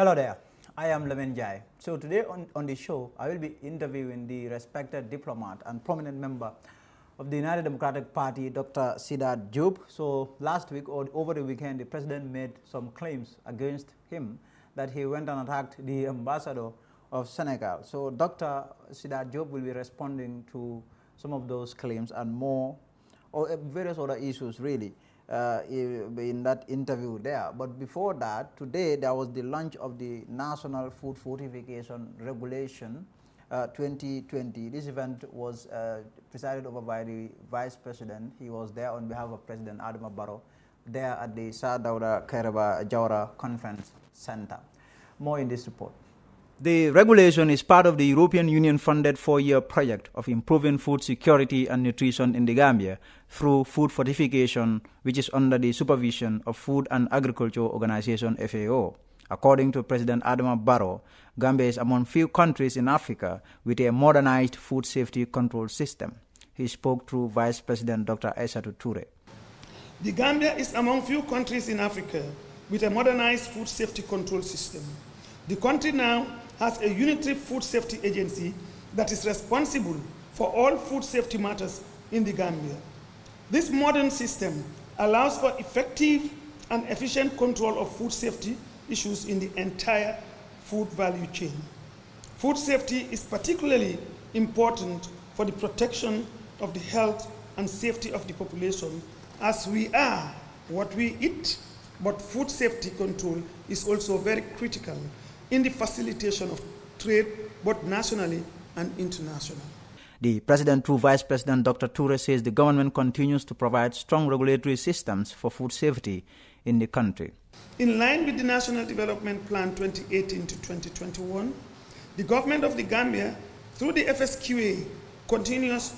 Hello there, I am Lamin Jai. So today on the show, I will be interviewing the respected diplomat and prominent member of the United Democratic Party, Dr. Sidat Diop. So last week or over the weekend, the president made some claims against him that he went and attacked the ambassador of Senegal. So Dr. Sidat Diop will be responding to some of those claims and more, or various other issues really. In that interview there. But before that, today there was the launch of the National Food Fortification Regulation 2020. This event was presided over by the Vice President. He was there on behalf of President Adama Barrow, there at the Sir Dawda Kairaba Jawara Conference Center. More in this report. The regulation is part of the European Union-funded 4-year project of improving food security and nutrition in the Gambia through food fortification, which is under the supervision of Food and Agriculture Organization FAO. According to President Adama Barrow, Gambia is among few countries in Africa with a modernized food safety control system. He spoke through Vice President Dr. Aissatou Toure. The Gambia is among few countries in Africa with a modernized food safety control system. The country now has a unitary food safety agency that is responsible for all food safety matters in the Gambia. This modern system allows for effective and efficient control of food safety issues in the entire food value chain. Food safety is particularly important for the protection of the health and safety of the population, as we are what we eat, but food safety control is also very critical in the facilitation of trade, both nationally and internationally. The President, through Vice President Dr. Toure, says the government continues to provide strong regulatory systems for food safety in the country. In line with the National Development Plan 2018 to 2021, the government of the Gambia, through the FSQA, continues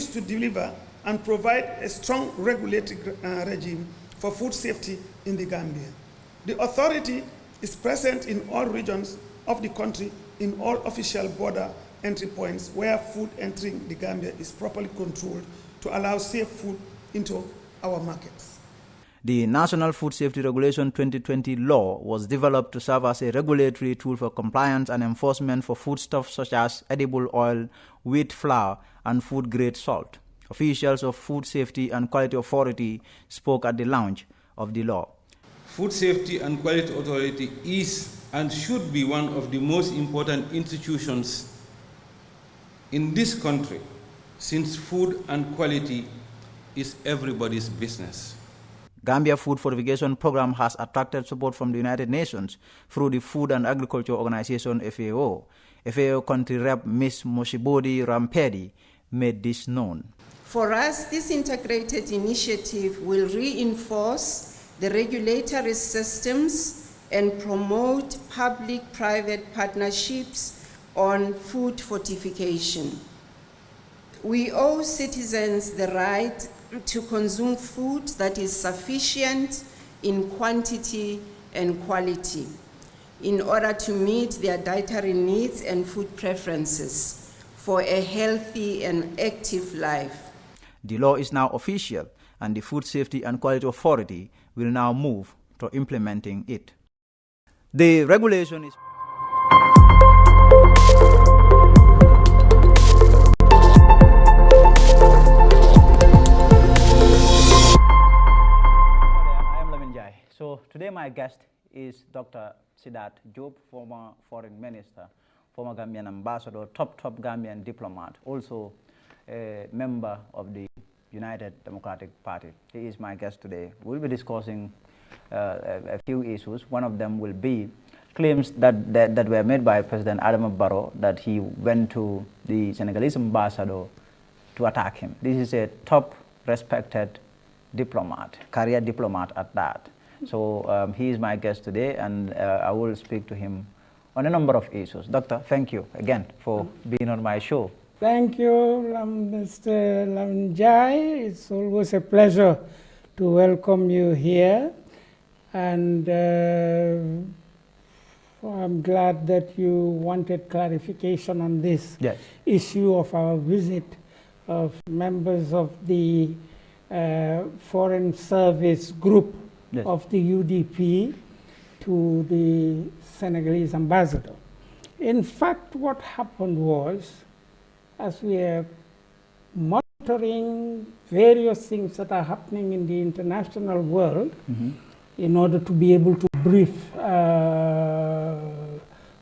to deliver and provide a strong regulatory regime for food safety in the Gambia. The authority is present in all regions of the country, in all official border entry points where food entering the Gambia is properly controlled to allow safe food into our markets. The National Food Safety Regulation 2020 law was developed to serve as a regulatory tool for compliance and enforcement for foodstuffs such as edible oil, wheat flour, and food-grade salt. Officials of Food Safety and Quality Authority spoke at the launch of the law. Food Safety and Quality Authority is and should be one of the most important institutions in this country, since food and quality is everybody's business. Gambia Food Fortification Program has attracted support from the United Nations through the Food and Agriculture Organization FAO. FAO country rep Ms. Moshibodi Rampedi made this known. For us, this integrated initiative will reinforce the regulatory systems and promote public-private partnerships on food fortification. We owe citizens the right to consume food that is sufficient in quantity and quality in order to meet their dietary needs and food preferences for a healthy and active life. The law is now official, and the Food Safety and Quality Authority will now move to implementing it. The regulation is... I am Lamin Jai. So today my guest is Dr. Sidat Diop, former foreign minister, former Gambian ambassador, top Gambian diplomat, also a member of the United Democratic Party. He is my guest today. We'll be discussing a few issues. One of them will be claims that were made by President Adama Barrow that he went to the Senegalese ambassador to attack him. This is a top respected diplomat, career diplomat at that. So he is my guest today, and I will speak to him on a number of issues. Doctor, thank you again for being on my show. Thank you, Mr. Lamjai. It's always a pleasure to welcome you here. And I'm glad that you wanted clarification on this issue of our visit of members of the Foreign Service Group of the UDP to the Senegalese ambassador. In fact, what happened was, as we are monitoring various things that are happening in the international world, in order to be able to brief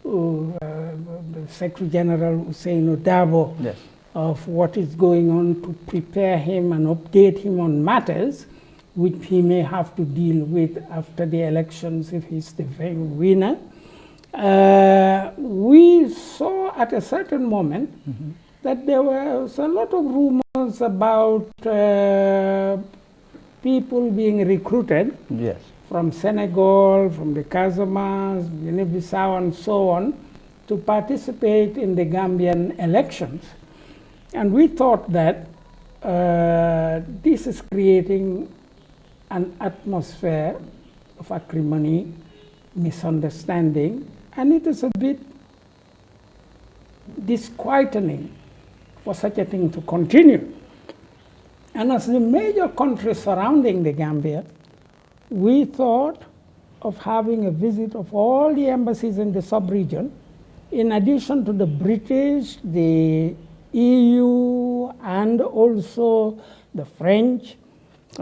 the Secretary General Hussein Odabo of what is going on, to prepare him and update him on matters which he may have to deal with after the elections if he's the winner. We saw at a certain moment that there was a lot of rumors about people being recruited from Senegal, from the Casamance, Guinea-Bissau, and so on, to participate in the Gambian elections. And we thought that this is creating an atmosphere of acrimony, misunderstanding, and it is a bit disquieting for such a thing to continue. And as the major country surrounding the Gambia, we thought of having a visit of all the embassies in the sub-region, in addition to the British, the EU, and also the French,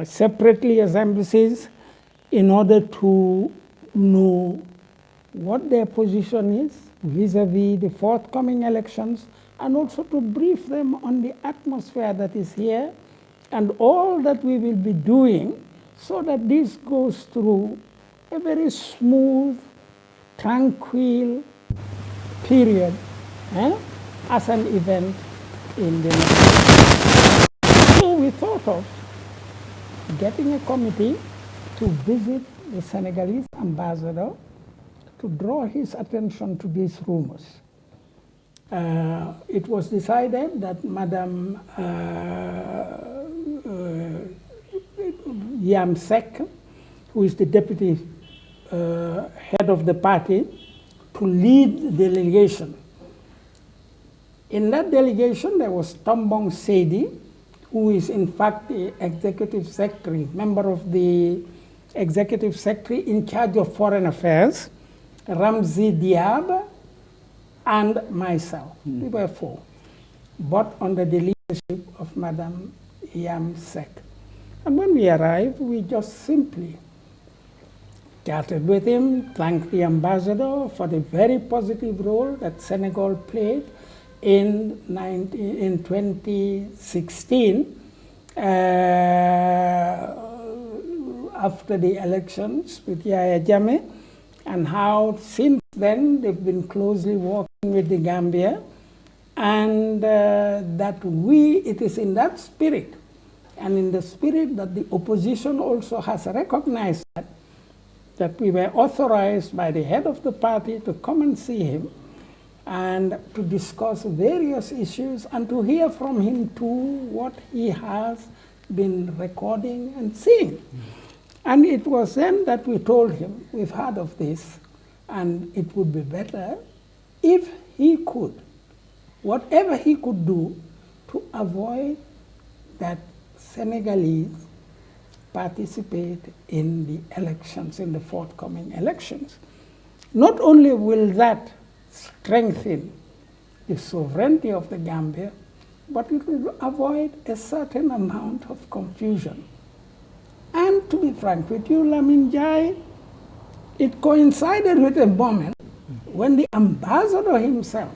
separately as embassies, in order to know what their position is vis-a-vis the forthcoming elections, and also to brief them on the atmosphere that is here and all that we will be doing, so that this goes through a very smooth, tranquil period as an event in the next. So we thought of getting a committee to visit the Senegalese ambassador to draw his attention to these rumors. It was decided that Madam Yam Sek, who is the deputy head of the party, to lead the delegation. In that delegation, there was Tombong Sedi, who is in fact the executive secretary, member of the executive secretary in charge of foreign affairs, Ramzi Diab, and myself. We were four, but under the leadership of Madam Yam Sek. And when we arrived, we just simply chatted with him, thanked the ambassador for the very positive role that Senegal played in 2016 after the elections with Yahya Jammeh, and how since then they've been closely working with the Gambia, and that it is in that spirit, and in the spirit that the opposition also has recognized that we were authorized by the head of the party to come and see him and to discuss various issues and to hear from him too what he has been recording and seeing. And it was then that we told him, we've heard of this, and it would be better if he could, whatever he could do to avoid that Senegalese participate in the elections, in the forthcoming elections. Not only will that strengthen the sovereignty of the Gambia, but it will avoid a certain amount of confusion. And to be frank with you, Lamin Jai, it coincided with a moment when the ambassador himself,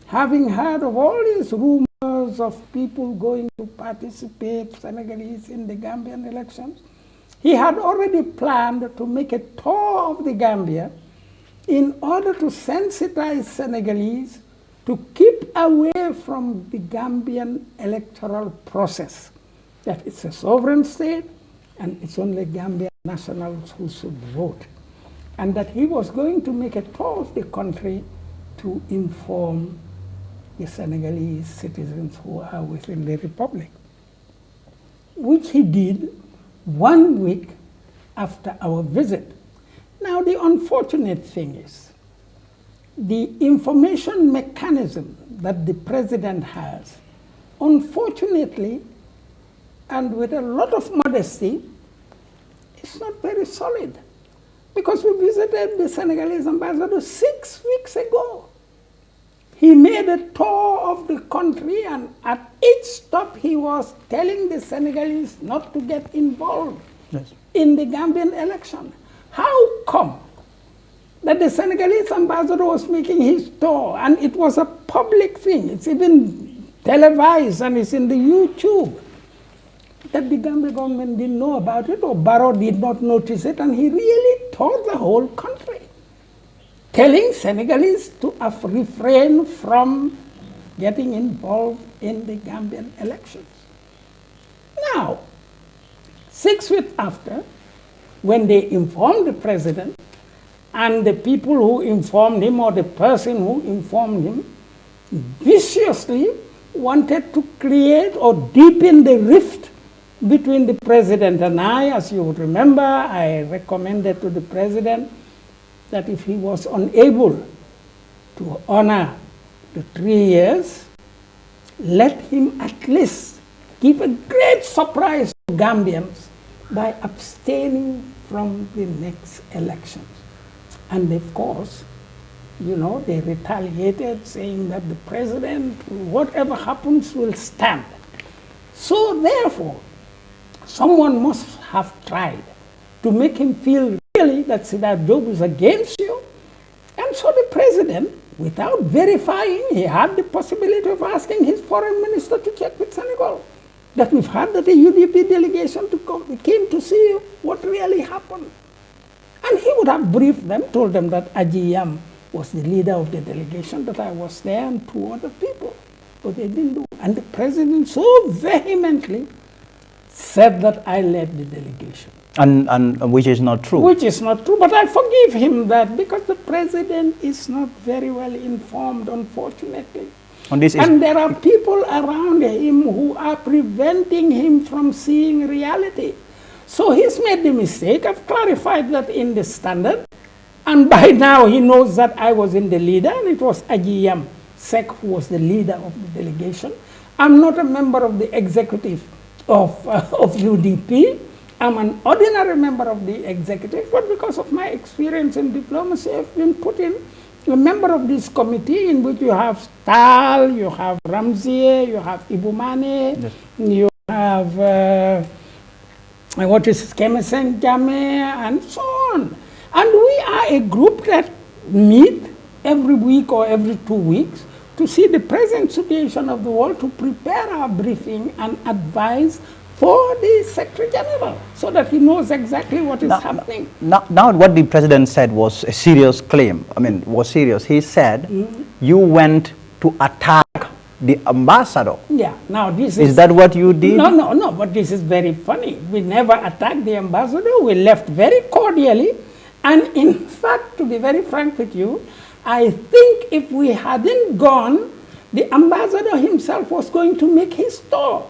having heard of all these rumors of people going to participate, Senegalese, in the Gambian elections, he had already planned to make a tour of the Gambia in order to sensitize Senegalese to keep away from the Gambian electoral process, that it's a sovereign state and it's only Gambian nationals who should vote, and that he was going to make a tour of the country to inform the Senegalese citizens who are within the Republic, which he did 1 week after our visit. Now, the unfortunate thing is, the information mechanism that the president has, unfortunately, and with a lot of modesty, is not very solid. because we visited the Senegalese ambassador 6 weeks ago. He made a tour of the country, and at each stop he was telling the Senegalese not to get involved in the Gambian election. How come that the Senegalese ambassador was making his tour, and it was a public thing, it's even televised and it's in the YouTube, that the Gambia government didn't know about it, or Barrow did not notice it, and he really toured the whole country, telling Senegalese to refrain from getting involved in the Gambian elections. Now, 6 weeks after, when they informed the president, and the people who informed him, or the person who informed him, viciously wanted to create or deepen the rift between the president and I. As you would remember, I recommended to the president that if he was unable to honor the 3 years, let him at least give a great surprise to Gambians by abstaining from the next elections. And of course, you know, they retaliated, saying that the president, whatever happens, will stand. So therefore, someone must have tried to make him feel really that Sidat Jobe is against you. And so the president, without verifying, he had the possibility of asking his foreign minister to check with Senegal, that we've heard that the UDP delegation came to see what really happened. And he would have briefed them, told them that Aji Yam was the leader of the delegation, that I was there, and 2 other people. But they didn't do. And the president so vehemently said that I led the delegation. And which is not true. Which is not true, but I forgive him that, because the president is not very well informed, unfortunately. And there are people around him who are preventing him from seeing reality. So he's made the mistake. I've clarified that in the Standard, and by now he knows that I was in the leader, and it was Aji Yam Sek who was the leader of the delegation. I'm not a member of the executive of UDP. I'm an ordinary member of the executive, but because of my experience in diplomacy, I've been put in a member of this committee, in which you have Tal, you have Ramzier, you have Ibumane, yes. You have what is Kemesen Jame, and so on. And we are a group that meet every week or every 2 weeks to see the present situation of the world, to prepare our briefing and advise for the Secretary General, so that he knows exactly what is happening. Now what the president said was a serious claim. I mean, was serious. He said you went to attack the ambassador. Yeah, now this is that what you did? No, but this is very funny. We never attacked the ambassador. We left very cordially. And in fact, to be very frank with you, I think if we hadn't gone, the ambassador himself was going to make his tour.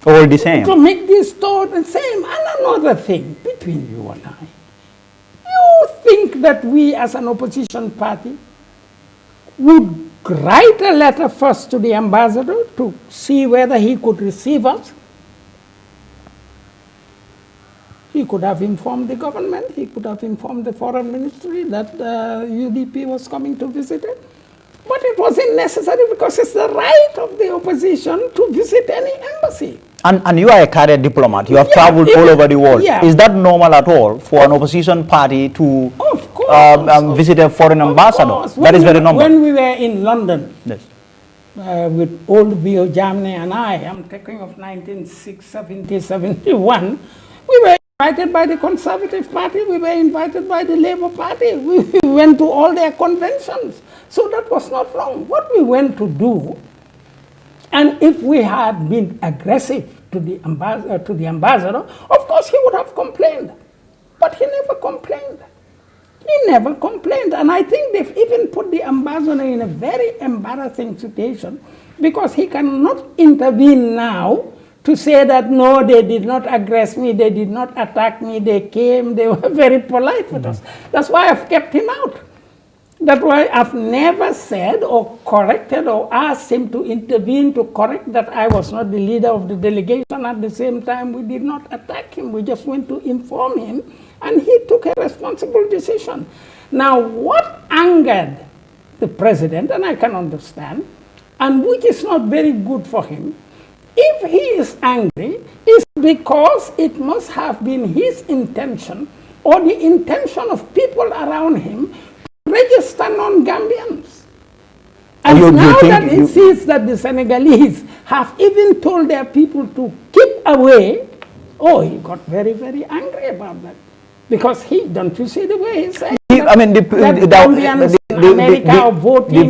All the same. To make this tour the same. And another thing between you and I, you think that we as an opposition party would write a letter first to the ambassador to see whether he could receive us? He could have informed the government, he could have informed the foreign ministry that UDP was coming to visit it. But it wasn't necessary, because it's the right of the opposition to visit any embassy. And you are a career diplomat. You have traveled all over the world. Yeah. Is that normal at all for an opposition party to visit a foreign ambassador? That is very normal. When we were in London, yes. With old Bio Jamne and I'm talking of 1970, 71, we were invited by the Conservative Party, we were invited by the Labour Party, we went to all their conventions. So that was not wrong. What we went to do, and if we had been aggressive to the ambassador, of course he would have complained. But he never complained. He never complained. And I think they've even put the ambassador in a very embarrassing situation, because he cannot intervene now to say that, no, they did not aggress me, they did not attack me, they came, they were very polite with us. That's why I've kept him out. That's why I've never said or corrected or asked him to intervene to correct that I was not the leader of the delegation. At the same time, we did not attack him. We just went to inform him and he took a responsible decision. Now, what angered the president, and I can understand, and which is not very good for him, if he is angry, is because it must have been his intention or the intention of people around him to register non-Gambians. And now that he sees that the Senegalese have even told their people to keep away, oh, he got very, very angry about that. Because don't you see the way he said? I mean, the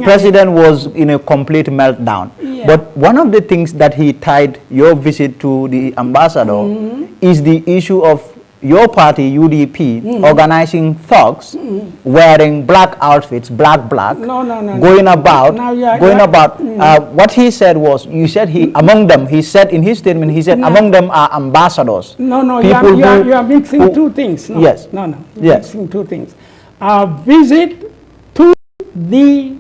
president was in a complete meltdown. Yeah. But one of the things that he tied your visit to the ambassador is the issue of your party, UDP, organizing thugs, wearing black outfits, black, going about, what he said was, you said among them, he said in his statement, he said among them are ambassadors. You are mixing two things. Mixing two things. Our visit to the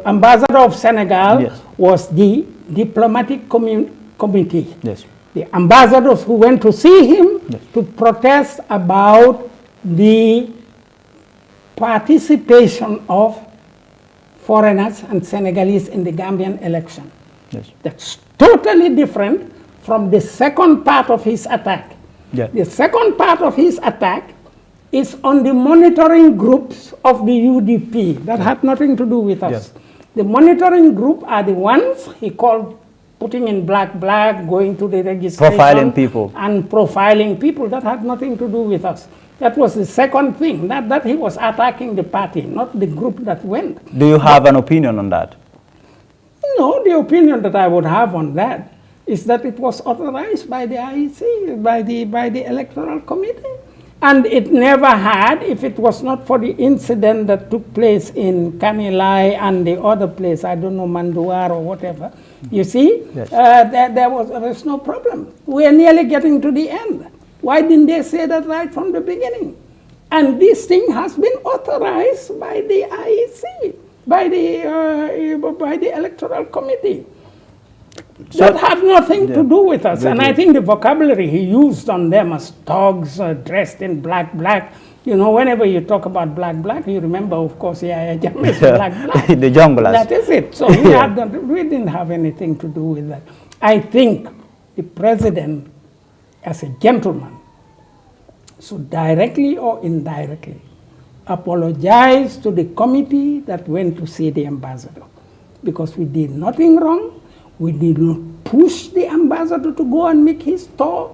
ambassador of Senegal was the diplomatic committee. Yes. The ambassadors who went to see him to protest about the participation of foreigners and Senegalese in the Gambian election. Yes. That's totally different from the second part of his attack. Yeah. The second part of his attack is on the monitoring groups of the UDP. That had nothing to do with us. Yes. The monitoring group are the ones he called putting in black, going to the registration. Profiling people. And profiling people. That had nothing to do with us. That was the second thing, that he was attacking the party, not the group that went. Do you have an opinion on that? No, the opinion that I would have on that is that it was authorized by the IEC, by the Electoral Committee. And it never had, if it was not for the incident that took place in Kanilai and the other place, I don't know, Manduar or whatever, you see, yes. there was no problem. We are nearly getting to the end. Why didn't they say that right from the beginning? And this thing has been authorized by the IEC, by the Electoral Committee. So that had nothing to do with us. And I think the vocabulary he used on them as thugs dressed in black. You know, whenever you talk about black, you remember, of course, Yahya Jammeh's black. The junglers. That is it. So we didn't have anything to do with that. I think the president, as a gentleman, should directly or indirectly apologize to the committee that went to see the ambassador. Because we did nothing wrong. We did not push the ambassador to go and make his tour.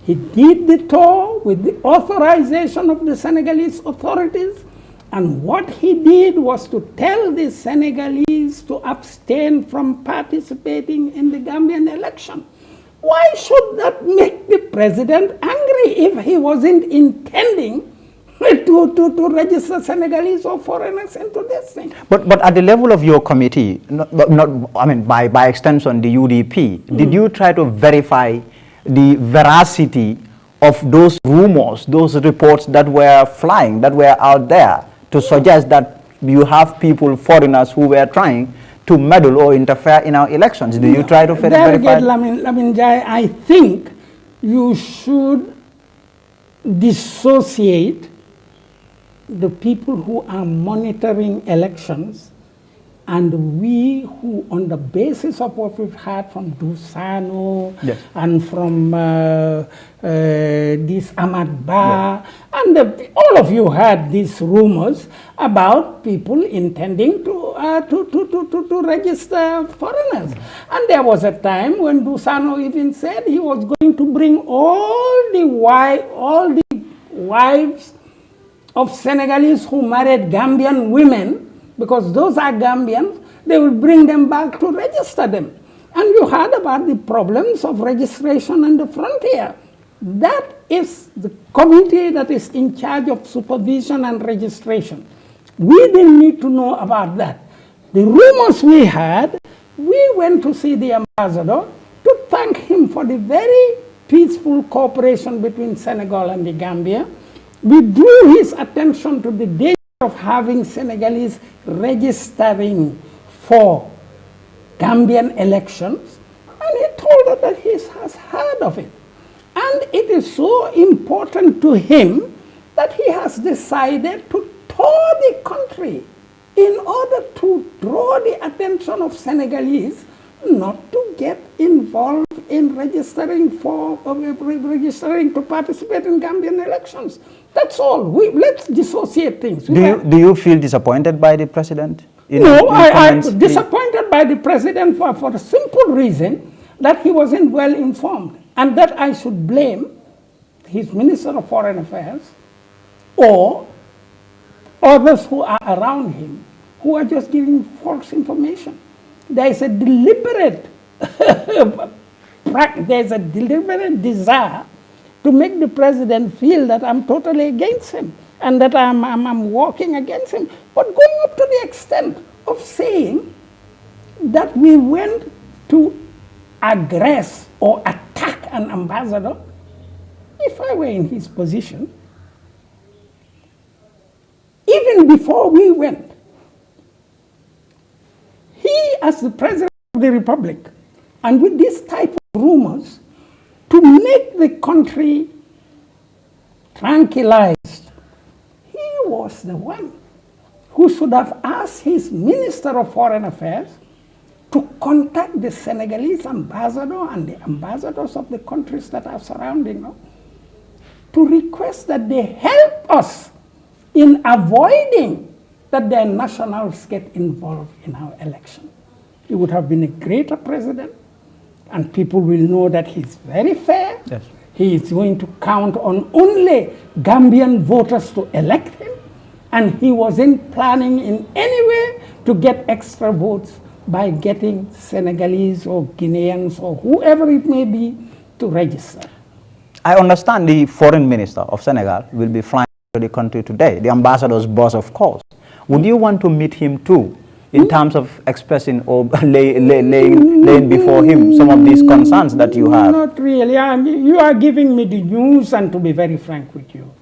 He did the tour with the authorization of the Senegalese authorities. And what he did was to tell the Senegalese to abstain from participating in the Gambian election. Why should that make the president angry if he wasn't intending to register Senegalese or foreigners into this thing? But at the level of your committee, by extension the UDP, did you try to verify the veracity of those rumors, those reports that were flying, that were out there to suggest that you have people, foreigners, who were trying to meddle or interfere in our elections? Do you try to verify? Lamin Jai, I think you should dissociate the people who are monitoring elections and we who, on the basis of what we've heard from Dusano and from this Ahmad Ba, and all of you heard these rumors about people intending to register foreigners. And there was a time when Dusano even said he was going to bring all the wives of Senegalese who married Gambian women, because those are Gambians, they will bring them back to register them. And you heard about the problems of registration on the frontier. That is the committee that is in charge of supervision and registration. We didn't need to know about that. The rumors we had, we went to see the ambassador to thank him for the very peaceful cooperation between Senegal and the Gambia. We drew his attention to the danger of having Senegalese registering for Gambian elections, and he told us that he has heard of it. And it is so important to him that he has decided to tour the country in order to draw the attention of Senegalese not to get involved in registering to participate in Gambian elections. That's all. Let's dissociate things. Do you feel disappointed by the president? No, I'm disappointed by the president for the simple reason that he wasn't well informed, and that I should blame his Minister of Foreign Affairs or others who are around him who are just giving false information. There is a deliberate desire to make the president feel that I'm totally against him and that I'm walking against him. But going up to the extent of saying that we went to aggress or attack an ambassador, if I were in his position, even before we went, he as the president of the republic, and with this type of rumors, to make the country tranquilized, he was the one who should have asked his Minister of Foreign Affairs to contact the Senegalese ambassador and the ambassadors of the countries that are surrounding us to request that they help us in avoiding that their nationals get involved in our election. He would have been a greater president, and people will know that he's very fair. Yes. He is going to count on only Gambian voters to elect him, and he wasn't planning in any way to get extra votes by getting Senegalese or Guineans or whoever it may be to register. I understand the foreign minister of Senegal will be flying to the country today, the ambassador's boss, of course. Would you want to meet him too, in terms of expressing or laying before him some of these concerns that you have? Not really. You are giving me the news, and to be very frank with you,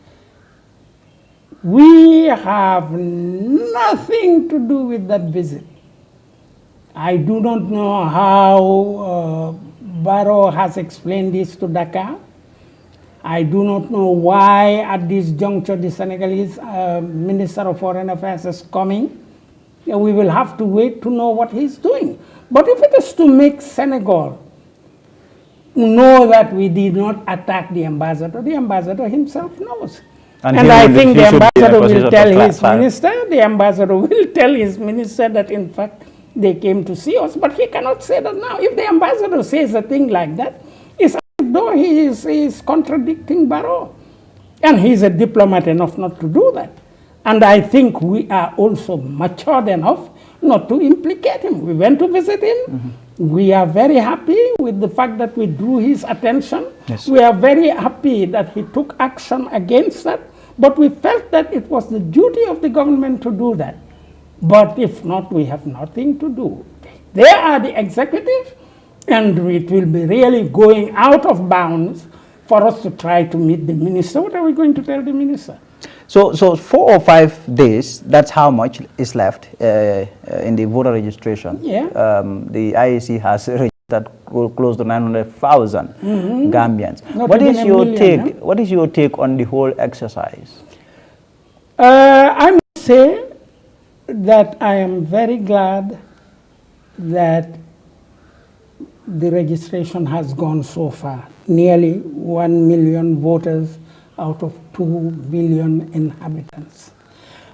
we have nothing to do with that visit. I do not know how Barrow has explained this to Dakar. I do not know why at this juncture the Senegalese Minister of Foreign Affairs is coming. We will have to wait to know what he's doing. But if it is to make Senegal know that we did not attack the ambassador himself knows. And I think the ambassador will tell his minister, that in fact they came to see us, but he cannot say that now. If the ambassador says a thing like that, it's as though he is contradicting Barrow. And he's a diplomat enough not to do that. And I think we are also matured enough not to implicate him. We went to visit him. Mm-hmm. We are very happy with the fact that we drew his attention. Yes. We are very happy that he took action against that. But we felt that it was the duty of the government to do that. But if not, we have nothing to do. They are the executive, and it will be really going out of bounds for us to try to meet the minister. What are we going to tell the minister? So 4 or 5 days, that's how much is left in the voter registration. Yeah. The IEC has registered close to 900,000 Gambians. What is your take on the whole exercise? I must say that I am very glad that the registration has gone so far. Nearly 1 million voters out of 2 million inhabitants.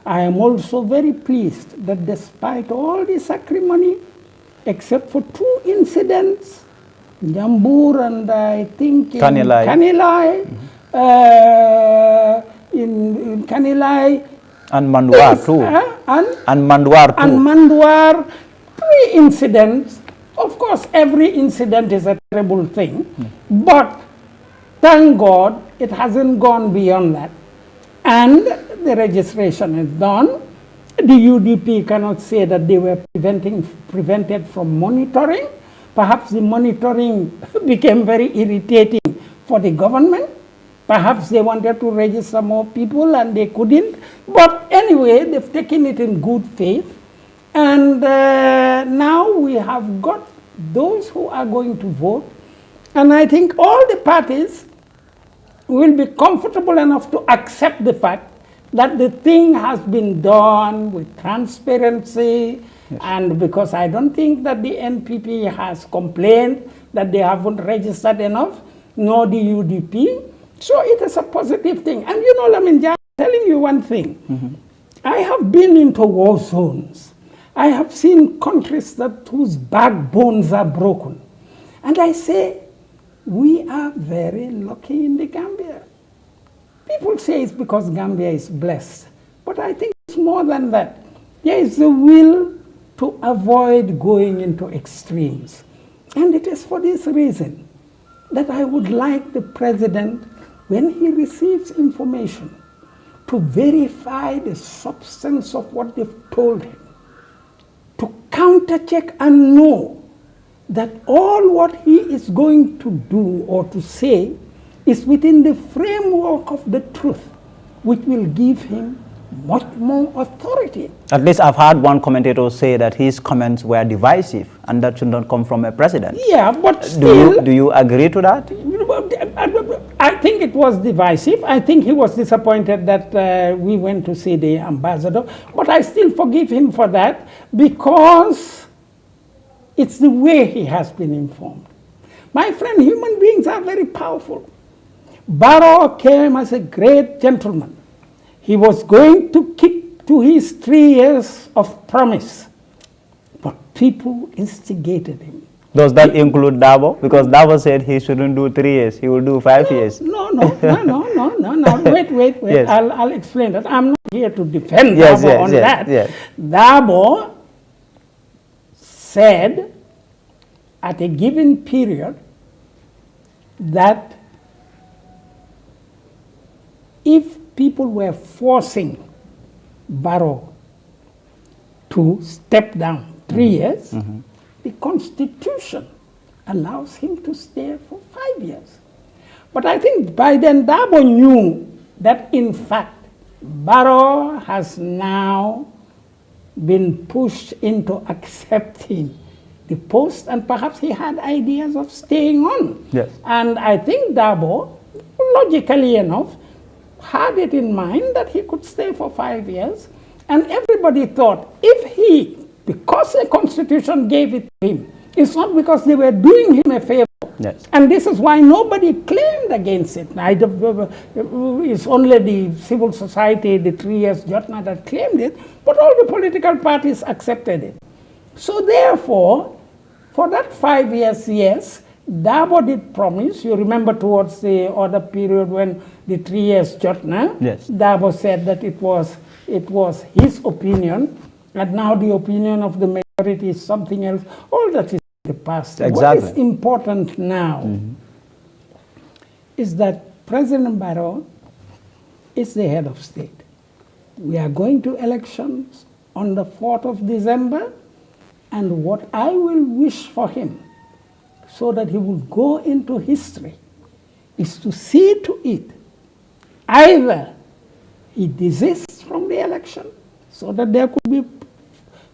I am also very pleased that despite all this acrimony, except for 2 incidents, Njambur and I think in Kanilai, in Kanilai, and Mandwar too. And Mandwar too. And Mandwar, 3 incidents. Of course, every incident is a terrible thing, but thank God it hasn't gone beyond that. And the registration is done. The UDP cannot say that they were prevented from monitoring. Perhaps the monitoring became very irritating for the government. Perhaps they wanted to register more people and they couldn't. But anyway, they've taken it in good faith. And now we have got those who are going to vote. And I think all the parties will be comfortable enough to accept the fact that the thing has been done with transparency, and because I don't think that the NPP has complained that they haven't registered enough, nor the UDP. So it is a positive thing. And you know, I'm telling you one thing. I have been into war zones. I have seen countries whose backbones are broken. And I say, we are very lucky in the Gambia. People say it's because Gambia is blessed. But I think it's more than that. There is a will to avoid going into extremes. And it is for this reason that I would like the president, when he receives information, to verify the substance of what they've told him, to counter-check and know that all what he is going to do or to say is within the framework of the truth, which will give him much more authority. At least I've heard one commentator say that his comments were divisive and that should not come from a president. Yeah, but still... Do you agree to that? I think it was divisive. I think he was disappointed that we went to see the ambassador. But I still forgive him for that because it's the way he has been informed. My friend, human beings are very powerful. Barrow came as a great gentleman. He was going to keep to his 3 years of promise. But people instigated him. Does that include Dabo? Because Dabo said he shouldn't do 3 years, he will do 5 years. No. Wait. Yes. I'll explain that. I'm not here to defend Yes, Dabo on that. Yes. Dabo said at a given period that if people were forcing Barrow to step down 3 years, the Constitution allows him to stay for 5 years. But I think by then Dabo knew that in fact Barrow has now been pushed into accepting the post, and perhaps he had ideas of staying on. Yes. And I think Dabo, logically enough, had it in mind that he could stay for 5 years, and everybody thought if he, because the Constitution gave it to him, it's not because they were doing him a favor. Yes. And this is why nobody claimed against it. It's only the civil society, the 3 years Jotna that claimed it, but all the political parties accepted it. So therefore, for that 5 years, yes, Dabo did promise. You remember towards the other period when the 3 years Jotna, yes, Dabo said that it was his opinion, and now the opinion of the majority is something else. All that is the past. Exactly. What is important now is that President Barrow is the head of state. We are going to elections on the 4th of December, and what I will wish for him, so that he will go into history, is to see to it either he desists from the election so that there could be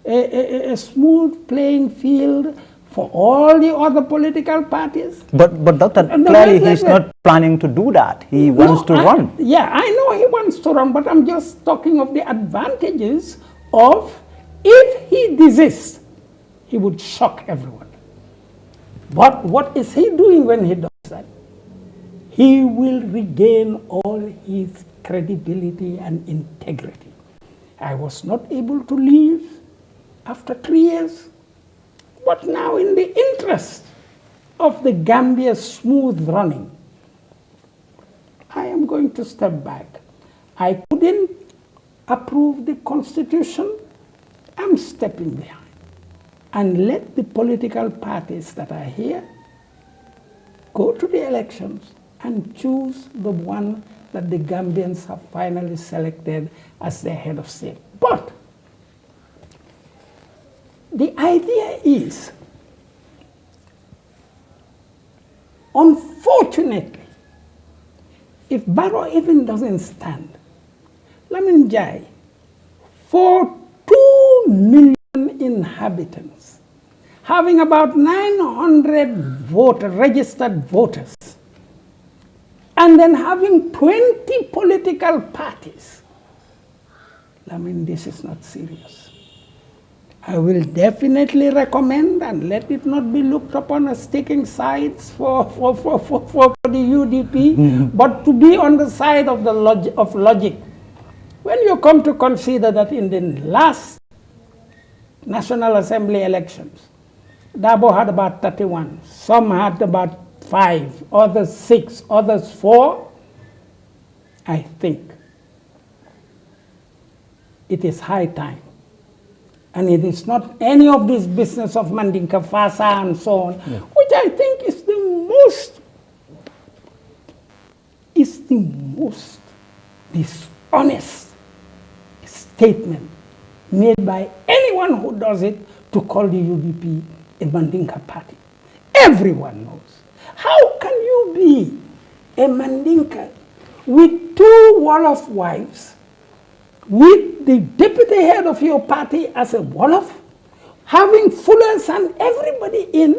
a smooth playing field for all the other political parties. But Doctor, clearly he's not planning to do that. He wants to run. Yeah, I know he wants to run, but I'm just talking of the advantages of if he desists, he would shock everyone. But what is he doing when he does that? He will regain all his credibility and integrity. I was not able to leave after 3 years, but now in the interest of the Gambia's smooth running, I am going to step back. I couldn't approve the Constitution. I'm stepping behind. And let the political parties that are here go to the elections and choose the one that the Gambians have finally selected as their head of state. But the idea is, unfortunately, if Barrow even doesn't stand, Lamin Jai, for 2 million inhabitants, having about 900 registered voters, and then having 20 political parties. I mean, this is not serious. I will definitely recommend, and let it not be looked upon as taking sides for the UDP, but to be on the side of the logic. When you come to consider that in the last National Assembly elections, Dabo had about 31, some had about 5, others 6, others 4, I think it is high time. And it is not any of this business of Mandinka Fasa and so on, which I think is the most dishonest statement made by anyone who does it to call the UDP a Mandinka party. Everyone knows. How can you be a Mandinka with 2 Wolof wives, with the deputy head of your party as a Wolof, having Fullers and everybody in,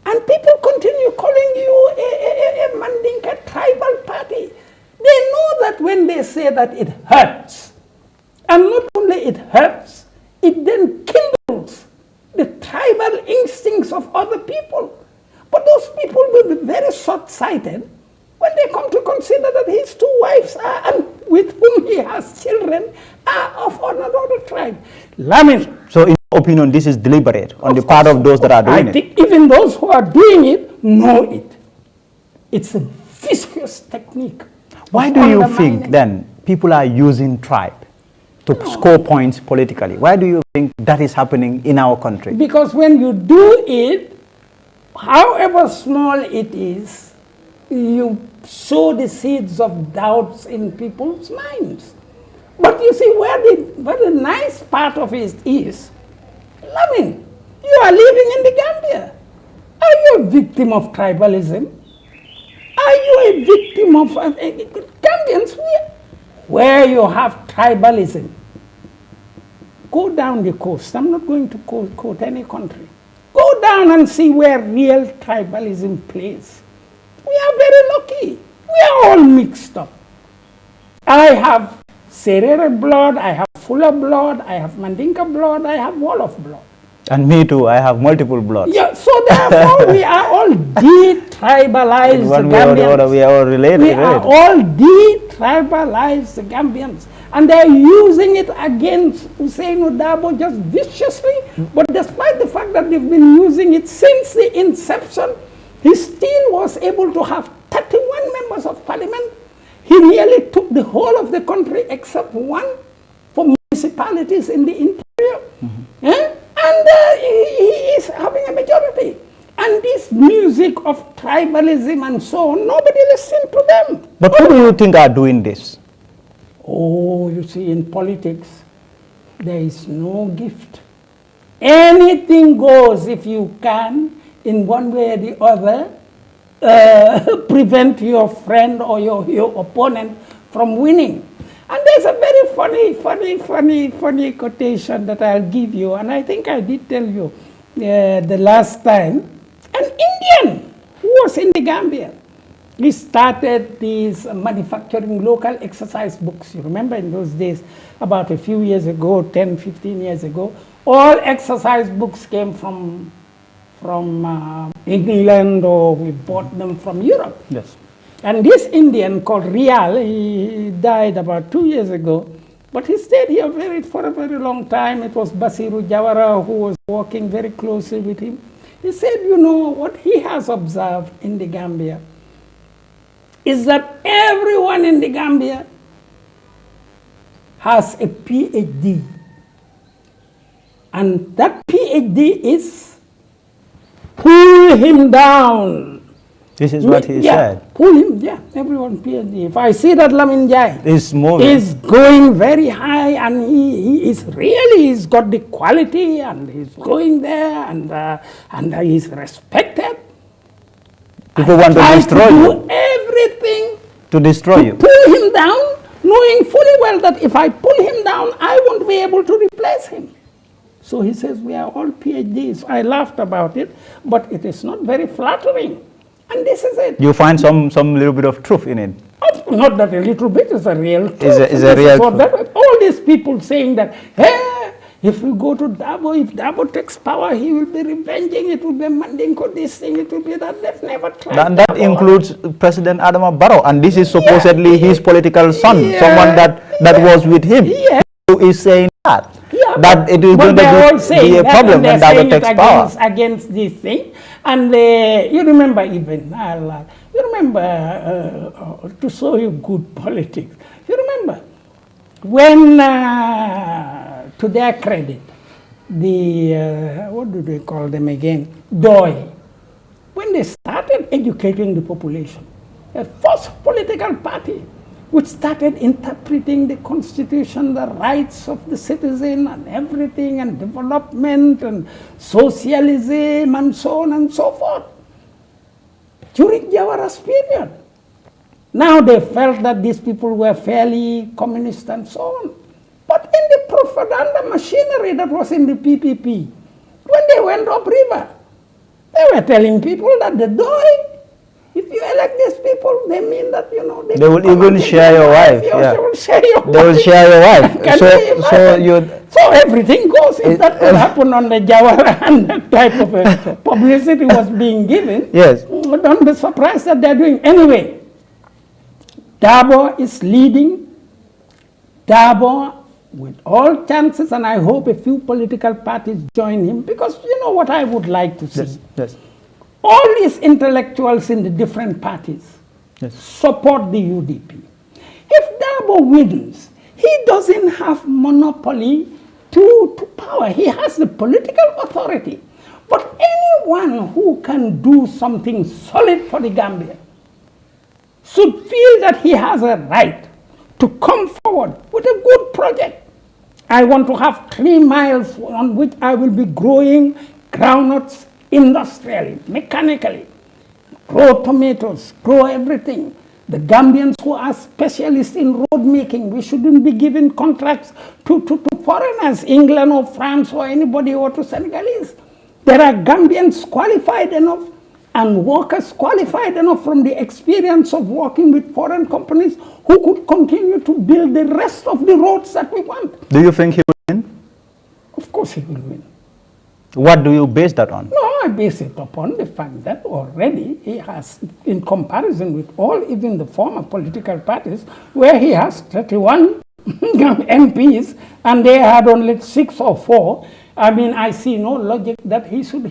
and people continue calling you a Mandinka tribal party? They know that when they say that it hurts, and not only it hurts, it then kindles the tribal instincts of other people. But those people will be very short-sighted when they come to consider that his 2 wives and with whom he has children are of another tribe. Lamin. So in your opinion, this is deliberate on the part of those that are doing it? I think even those who are doing it know it. It's a vicious technique. Why do you think then people are using tribe to score points politically? Why do you think that is happening in our country? Because when you do it, however small it is, you sow the seeds of doubts in people's minds. But you see, where the nice part of it is, Lamin, you are living in the Gambia. Are you a victim of tribalism? Are you a victim of Gambians? Where you have tribalism, go down the coast. I'm not going to quote any country. Go down and see where real tribalism plays. We are very lucky. We are all mixed up. I have Serere blood, I have Fuller blood, I have Mandinka blood, I have Wolof blood. And me too, I have multiple bloods. Yeah, so therefore we are all detribalized In one way or the other, we are all related. We are all detribalized Gambians. And they're using it against Hussein Dabo just viciously. But despite the fact that they've been using it since the inception, he still was able to have 31 members of parliament. He nearly took the whole of the country except 1 for municipalities in the interior. And he is having a majority. And this music of tribalism and so on, nobody listened to them. But who do you think are doing this? Oh, you see, in politics, there is no gift. Anything goes if you can, in one way or the other, prevent your friend or your opponent from winning. And there's a very funny quotation that I'll give you, and I think I did tell you the last time. An Indian who was in the Gambia, he started these manufacturing local exercise books. You remember in those days, about a few years ago, 10, 15 years ago, all exercise books came from England, or we bought them from Europe. Yes. And this Indian called Rial, he died about 2 years ago, but he stayed here for a very long time. It was Basiru Jawara who was working very closely with him. He said, you know, what he has observed in the Gambia is that everyone in the Gambia has a PhD. And that PhD is pull him down. This is what he said. Pull him, everyone PhD. If I see that Lamin Jai is going very high, and he's got the quality, and he's going there, and he's respected. People want to destroy you. Do everything to destroy you. Pull him down, knowing fully well that if I pull him down, I won't be able to replace him. So he says, we are all PhDs. I laughed about it, but it is not very flattering. And this is it. You find some little bit of truth in it. Not that a little bit, it's a real truth. Is a real So truth. that, all these people saying that, hey, if we go to Dabo, if Dabo takes power, he will be revenging, it will be Mandingo this thing, it will be that. They've never tried. And that includes President Adama Barrow, and this is supposedly his political son, someone that was with him, who is saying that. That it is going to be a problem when Dabo takes power. Against this thing. And you remember even, you remember, to show you good politics, you remember when, to their credit, the, what do they call them again, DOI, when they started educating the population, a first political party which started interpreting the constitution, the rights of the citizen and everything, and development and socialism and so on and so forth, during Jawara's period. Now they felt that these people were fairly communist and so on. But in the propaganda machinery that was in the PPP, when they went upriver, they were telling people that the DOI, if you elect these people, they mean that, you know, they will even share your wife. Yeah. They will share your wife. They will share your wife. So everything goes. If that could happen on the Jawara and that type of publicity was being given, yes, don't be surprised that they're doing. Anyway, Dabo is leading. Dabo, with all chances, and I hope a few political parties join him, because you know what I would like to see? yes, yes. All these intellectuals in the different parties support the UDP. If Dabo wins, he doesn't have monopoly to power. He has the political authority. But anyone who can do something solid for the Gambia should feel that he has a right to come forward with a good project. I want to have 3 miles on which I will be growing groundnuts industrially, mechanically, grow tomatoes, grow everything. The Gambians who are specialists in road making, we shouldn't be giving contracts to foreigners, England or France or anybody, or to Senegalese. There are Gambians qualified enough and workers qualified enough from the experience of working with foreign companies who could continue to build the rest of the roads that we want. Do you think he will win? Of course he will win. What do you base that on? No, I base it upon the fact that already he has, in comparison with all, even the former political parties, where he has 31 MPs and they had only 6 or 4, I mean, I see no logic that he should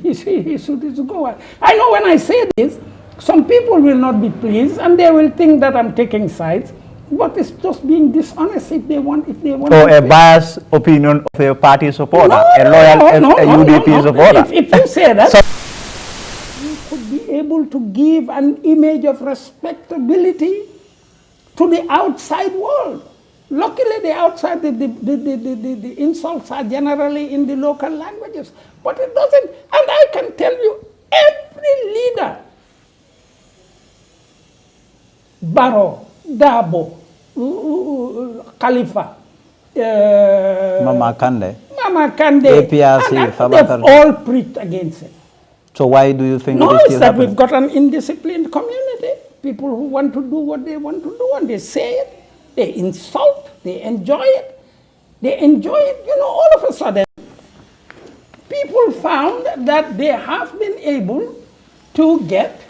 go. I know when I say this, some people will not be pleased and they will think that I'm taking sides. But it's just being dishonest if they want. Or a biased opinion of a party supporter, a loyal UDP supporter. If you say that, you could be able to give an image of respectability to the outside world. Luckily, the outside, the insults are generally in the local languages. But it doesn't, and I can tell you, every leader, Barrow, Dabo, Khalifa, Mama Kande, APRC, they've all preached against it. So why do you think no, it is still it's that happening? we've got an indisciplined community. People who want to do what they want to do, and they say it, they insult, they enjoy it. They enjoy it, you know, all of a sudden, people found that they have been able to get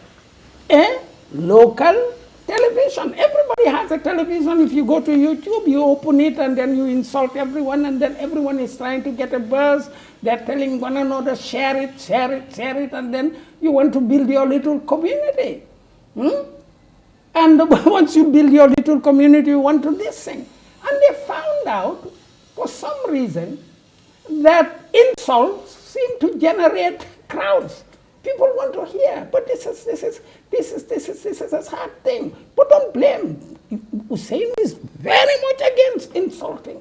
a local television. Everybody has a television. If you go to YouTube, you open it and then you insult everyone, and then everyone is trying to get a buzz. They're telling one another, share it, share it, share it, and then you want to build your little community. And once you build your little community, you want to this thing. And they found out, for some reason, that insults seem to generate crowds. People want to hear, but this is a sad thing. But don't blame. Hussein is very much against insulting.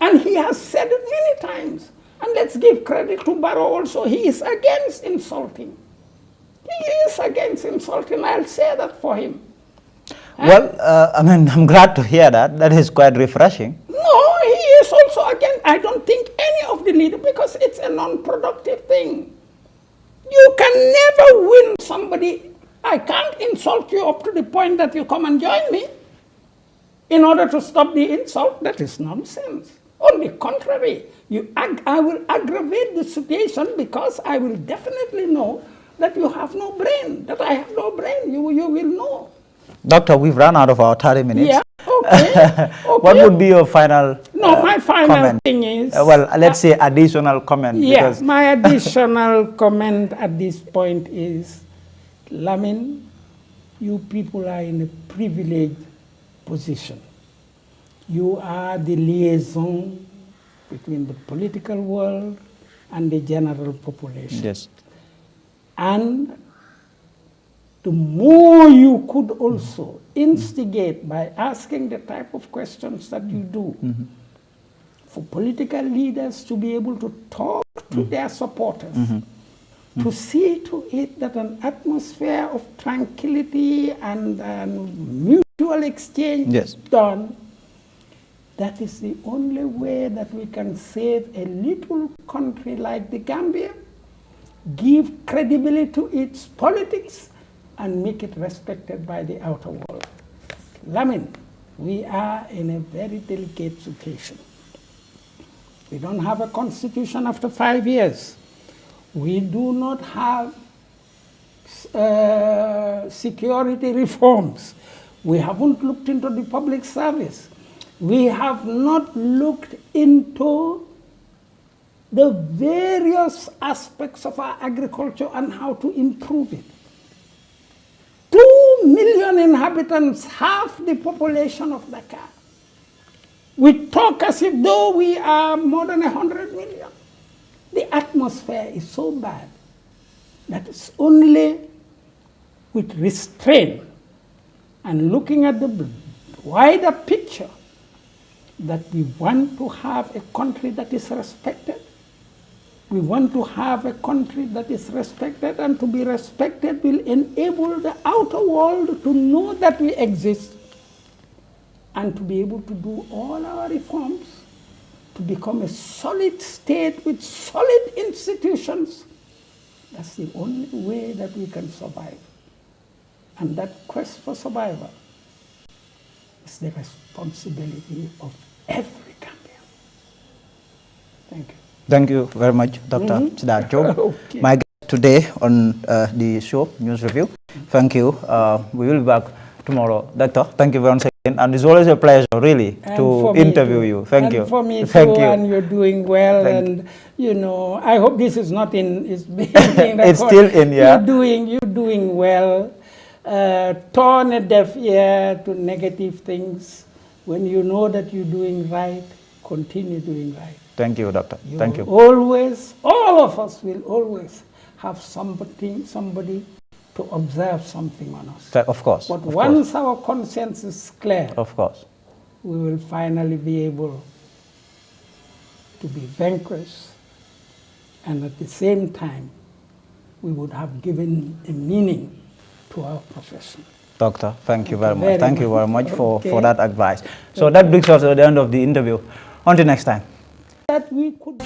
And he has said it many times. And let's give credit to Barrow also. He is against insulting. He is against insulting. I'll say that for him. Well, I mean, I'm glad to hear that. That is quite refreshing. No, he is also against. I don't think any of the leaders, because it's a non-productive thing. You can never win somebody I can't insult you up to the point that you come and join me. In order to stop the insult, that is nonsense. On the contrary, I will aggravate the situation because I will definitely know that you have no brain, that I have no brain. You will know. Doctor, we've run out of our 30 minutes. Yeah, okay. What would be your final my final comment? thing is... well, let's say additional comment. Yeah, my additional comment at this point is, Lamin, you people are in a privileged position. You are the liaison between the political world and the general population. Yes. And the more you could also instigate by asking the type of questions that you do, for political leaders to be able to talk to their supporters, to see to it that an atmosphere of tranquility and mutual exchange is done. That is the only way that we can save a little country like the Gambia, give credibility to its politics, and make it respected by the outer world. Lamin, we are in a very delicate situation. We don't have a constitution after 5 years. We do not have security reforms. We haven't looked into the public service. We have not looked into the various aspects of our agriculture and how to improve it. 2 million inhabitants, half the population of Dakar. We talk as if though we are more than 100 million. The atmosphere is so bad that it's only with restraint and looking at the wider picture that we want to have a country that is respected. We want to have a country that is respected, and to be respected will enable the outer world to know that we exist and to be able to do all our reforms, to become a solid state with solid institutions. That's the only way that we can survive. And that quest for survival is the responsibility of every Gambian. Thank you. Thank you very much, Dr. Sidat Jobe. Okay. My guest today on the show, News Review. Thank you. We will be back tomorrow. Doctor, thank you once again. And it's always a pleasure, really, to interview you. Thank you. For me thank too, you. and you're doing well. And, you know, I hope this is not in, it's being recorded. It's still in, yeah. You're doing well. Turn a deaf ear to negative things. When you know that you're doing right, continue doing right. Thank you, Doctor. Thank you. Always, all of us will always have somebody to observe something on us. Of course. But once our conscience is clear, of course, we will finally be able to be vanquished, and at the same time, we would have given a meaning to our profession. Doctor, thank you very much. Thank you very much for that advice. So Okay. that brings us to the end of the interview. Until next time. That we could